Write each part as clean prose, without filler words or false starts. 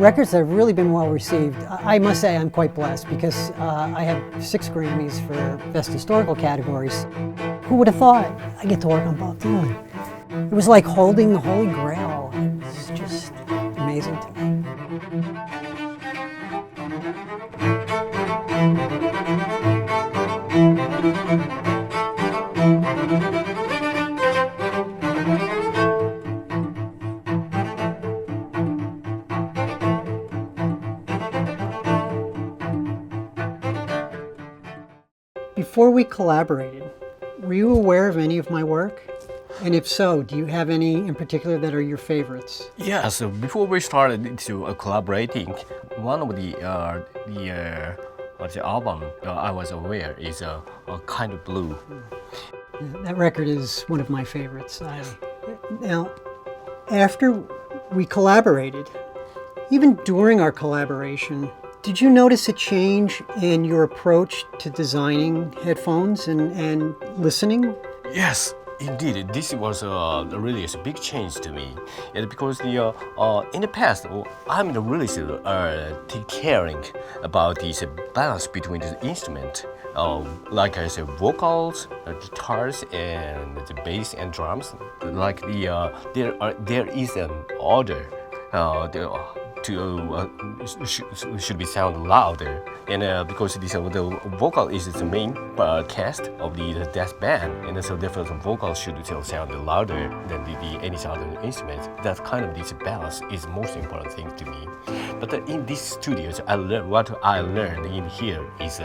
records that have really been well received. I must say I'm quite blessed because I have 6 Grammys for Best Historical categories. Who would have thought I get to work on Bob Dylan? It was like holding the Holy Grail. It's just amazing to me. Before we collaborated, were you aware of any of my work? And if so, do you have any in particular that are your favorites? Yeah, so before we started to collaborating, one of the album I was aware is a Kind of Blue. That record is one of my favorites. Now, after we collaborated, even during our collaboration, did you notice a change in your approach to designing headphones and listening? Yes, indeed. This was really a big change to me. And because in the past, I'm really take caring about this balance between the instrument, like I said, vocals, guitars, and the bass and drums. Like there is an order. Should be sound louder, and because the vocal is the main cast of the jazz band, and so therefore the vocal should sound louder than any other instrument. That kind of this balance is most important thing to me. But in these studios, what I learned in here is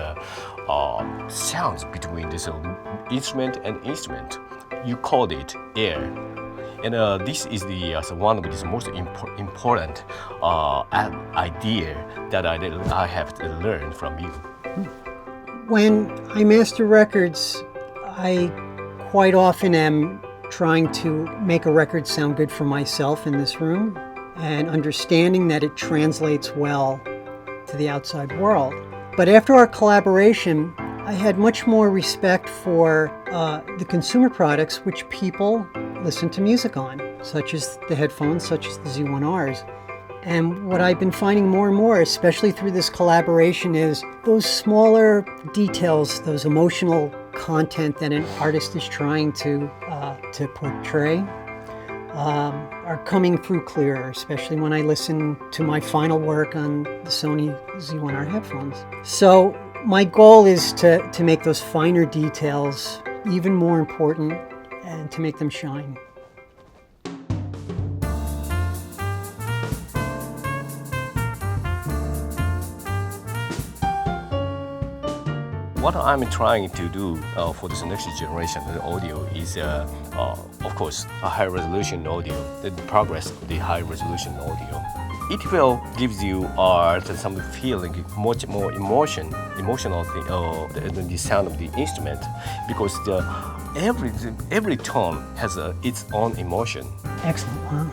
sounds between this instrument and instrument. You called it air. And this is one of the most important idea that I have to learn from you. When I master records, I quite often am trying to make a record sound good for myself in this room and understanding that it translates well to the outside world. But after our collaboration, I had much more respect for the consumer products which people listen to music on, such as the headphones, such as the Z1Rs. And what I've been finding more and more, especially through this collaboration, is those smaller details, those emotional content that an artist is trying to portray, are coming through clearer, especially when I listen to my final work on the Sony Z1R headphones. So my goal is to make those finer details even more important and to make them shine. What I'm trying to do for this next generation of audio is, of course, a high-resolution audio, the progress of the high-resolution audio. It will give you some feeling, much more emotional than the sound of the instrument, because every tone has its own emotion. Excellent. Wow.